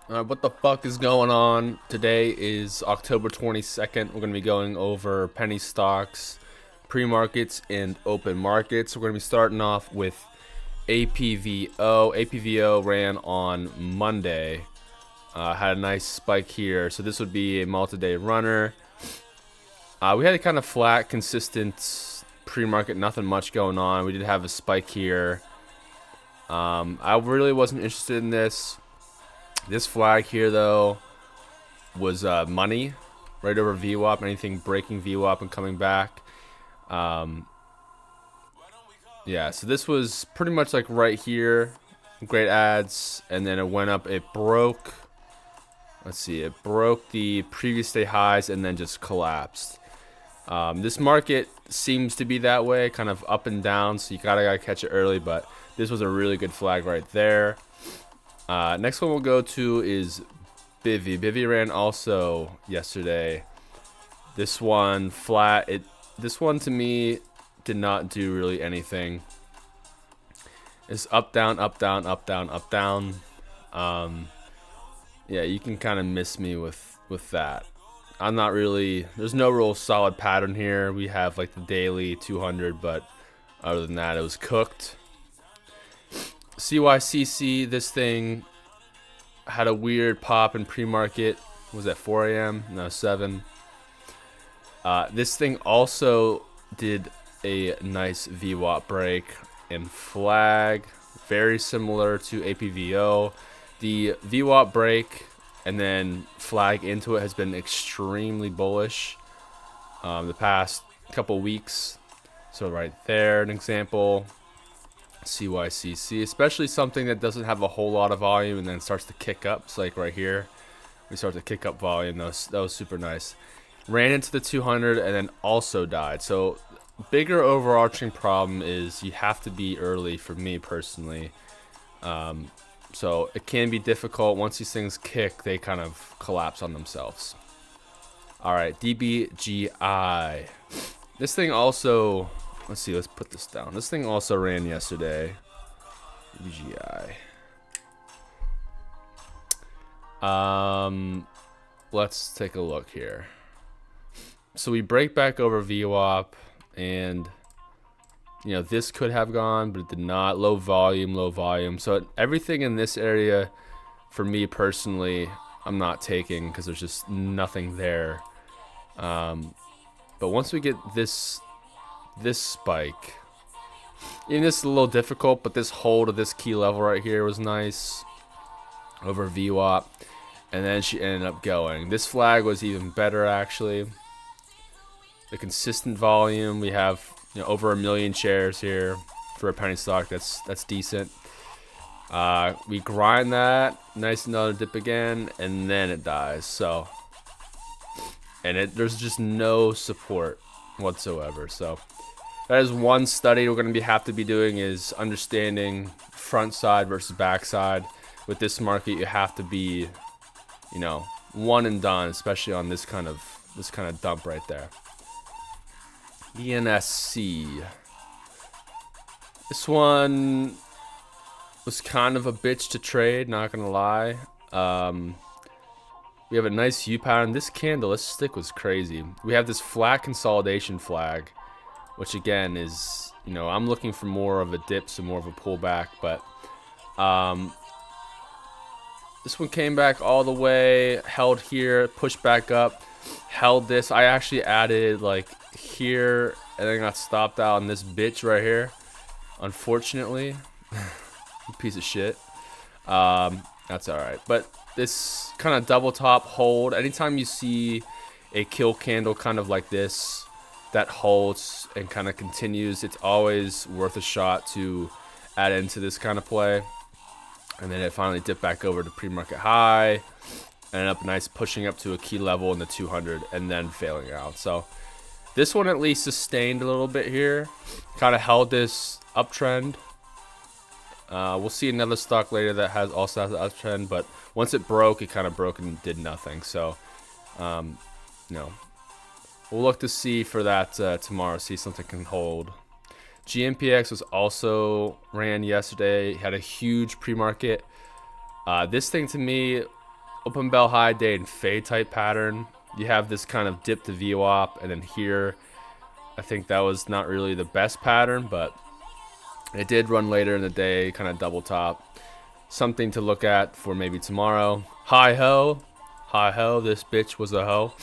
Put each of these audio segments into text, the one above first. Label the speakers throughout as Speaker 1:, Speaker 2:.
Speaker 1: What the fuck is going on? Today is October 22nd. We're going to be going over penny stocks, pre-markets, and open markets. We're going to be starting off with APVO. APVO ran on Monday. Had a nice spike here. So this would be a multi-day runner. We had a kind of flat, consistent pre-market, nothing much going on. We did have a spike here. I really wasn't interested in this. This flag here, though, was money right over VWAP. Anything breaking VWAP and coming back. Um, yeah, so this was pretty much like right here. Great ads. And then it went up. It broke. Let's see. It broke the previous day highs and then just collapsed. This market seems to be that way, kind of up and down. So you gotta catch it early. But this was a really good flag right there. Next one we'll go to is Bivy. Bivy ran also yesterday. This one flat. This one to me did not do really anything. It's up down, up down, up down, up down. Yeah, you can kind of miss me with that. I'm not really. There's no real solid pattern here. We have like the daily 200, but other than that, it was cooked. CYCC, this thing had a weird pop in pre-market. Was at 4 a.m. No, 7. This thing also did a nice VWAP break and flag, very similar to APVO. The VWAP break and then flag into it has been extremely bullish the past couple weeks. So right there, an example. CYCC, especially something that doesn't have a whole lot of volume and then starts to kick up. It's like right here, we start to kick up volume. That was super nice. Ran into the 200 and then also died. So bigger overarching problem is you have to be early for me personally. So it can be difficult. Once these things kick, they kind of collapse on themselves. All right, DBGI. This thing also, let's see, let's put this down. This thing also ran yesterday. DBGI. Let's take a look here. So we break back over VWAP, and you know this could have gone, but it did not. Low volume, low volume. So everything in this area, for me personally, I'm not taking because there's just nothing there. But once we get this spike, even this is a little difficult, but this hold of this key level right here was nice over VWAP, and then she ended up going. This flag was even better actually. The consistent volume, we have over 1 million shares here for a penny stock. That's decent. We grind that, nice, another dip again, and then it dies. So, and there's just no support whatsoever. So that is one study we're going to have to be doing, is understanding front side versus back side. With this market, you have to be, one and done, especially on this kind of dump right there. ENSC. This one was kind of a bitch to trade, not gonna lie. We have a nice U pattern. This candle, this stick was crazy. We have this flat consolidation flag, which again is, I'm looking for more of a dip, so more of a pullback, but this one came back all the way, held here, pushed back up, held this. I actually added like here and then got stopped out on this bitch right here, unfortunately. Piece of shit. That's all right, but this kind of double top hold, anytime you see a kill candle kind of like this that holds and kind of continues, it's always worth a shot to add into this kind of play. And then it finally dipped back over to pre-market high, ended up nice pushing up to a key level in the 200 and then failing out. So this one at least sustained a little bit here, kind of held this uptrend. We'll see another stock later that also has an uptrend, but once it broke, it kind of broke and did nothing. So, we'll look to see for that tomorrow, see if something can hold. GMPX was also ran yesterday, had a huge pre-market. This thing to me open bell high day and fade type pattern. You have this kind of dip to VWAP, and then here, I think that was not really the best pattern, but it did run later in the day, kind of double top. Something to look at for maybe tomorrow. Hi ho, this bitch was a hoe.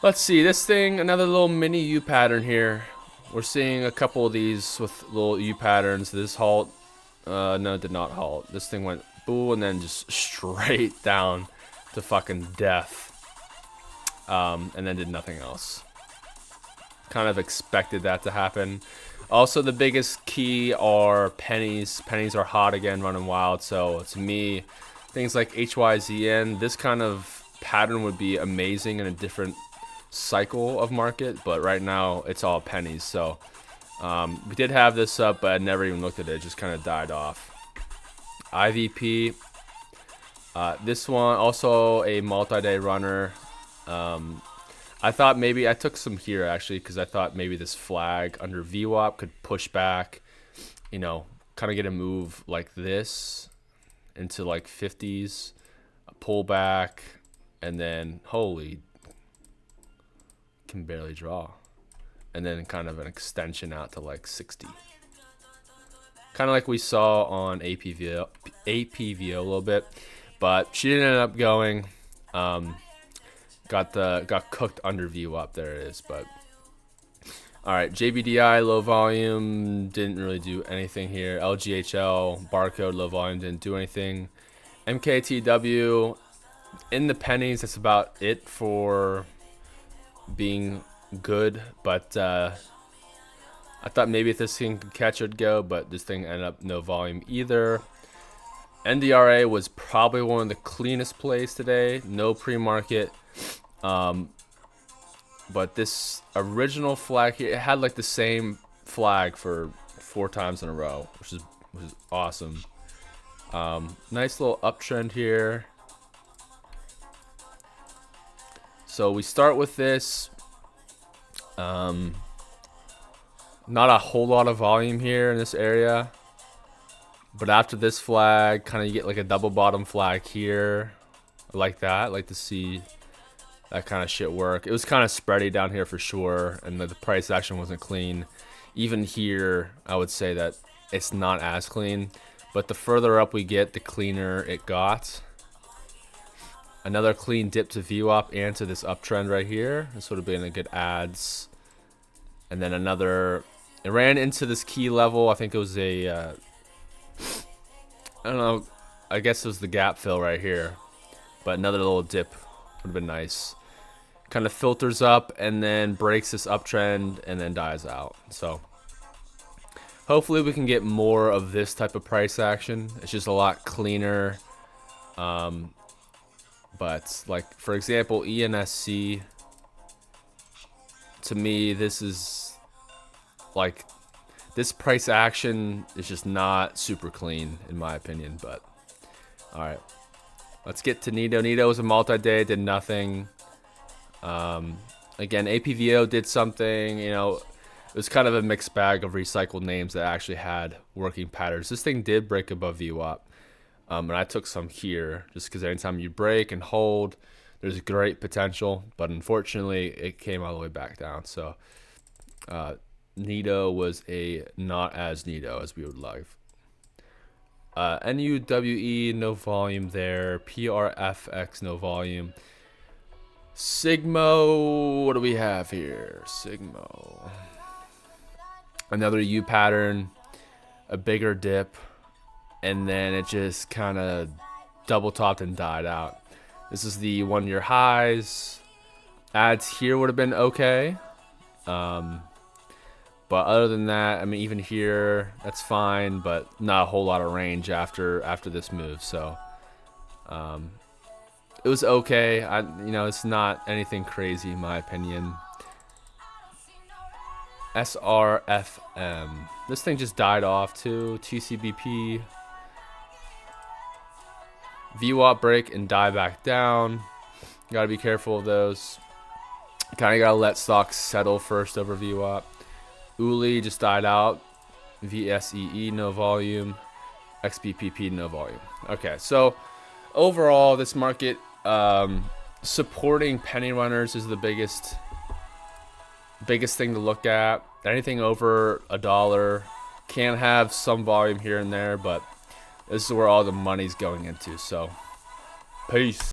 Speaker 1: Let's see, this thing, another little mini U pattern here. We're seeing a couple of these with little U patterns. This halt, no, it did not halt. This thing went boo and then just straight down to fucking death. And then did nothing else. Kind of expected that to happen. Also, the biggest key are pennies. Pennies are hot again, running wild. So to me, things like HYZN, this kind of pattern would be amazing in a different cycle of market, but right now it's all pennies. So we did have this up, but I never even looked at it. It just kind of died off. IVP, this one also a multi-day runner. I thought maybe I took some here actually because I thought maybe this flag under VWAP could push back, you know, kind of get a move like this into like 50s, a pullback, and then holy, can barely draw, and then kind of an extension out to like 60, kind of like we saw on APVO a little bit, but she didn't end up going. Got cooked under VWAP. There it is. But all right, JBDI low volume didn't really do anything here. LGHL barcode low volume didn't do anything. MKTW in the pennies. That's about it for being good. But I thought maybe if this thing could catch, it'd go. But this thing ended up no volume either. NDRA was probably one of the cleanest plays today. No pre-market. But this original flag here, it had like the same flag for 4 times in a row, which is awesome. Nice little uptrend here. So we start with this. Not a whole lot of volume here in this area. But after this flag, kind of you get like a double bottom flag here. I like that. I like to see that kind of shit work. It was kind of spready down here for sure, and the price action wasn't clean. Even here, I would say that it's not as clean, but the further up we get, the cleaner it got. Another clean dip to VWAP and to this uptrend right here. This would have been a good ads. And then another, it ran into this key level. I think it was a, I don't know, I guess it was the gap fill right here. But another little dip would have been nice. Kind of filters up and then breaks this uptrend and then dies out. So hopefully we can get more of this type of price action. It's just a lot cleaner. But like for example, ENSC, to me this is like, this price action is just not super clean in my opinion. But all right, let's get to Nito. Nito was a multi-day, did nothing. Again, APVO did something, you know, it was kind of a mixed bag of recycled names that actually had working patterns. This thing did break above VWAP, and I took some here just because anytime you break and hold, there's great potential, but unfortunately it came all the way back down. So Nito was a not as Nito as we would like. NUWE, no volume there. PRFX, no volume. Sigmo, what do we have here? Sigmo. Another U pattern, a bigger dip, and then it just kind of double topped and died out. This is the 1-year highs. Ads here would have been okay. But other than that, I mean, even here, that's fine, but not a whole lot of range after this move. So, it was okay. You know, it's not anything crazy in my opinion. SRFM. This thing just died off too. TCBP. VWAP break and die back down. Gotta be careful of those. Kind of gotta let stocks settle first over VWAP. Uli just died out. VSEE, no volume. XBPP, no volume. Okay, so overall, this market, supporting penny runners is the biggest thing to look at. Anything over $1 can have some volume here and there, but this is where all the money's going into. So, peace.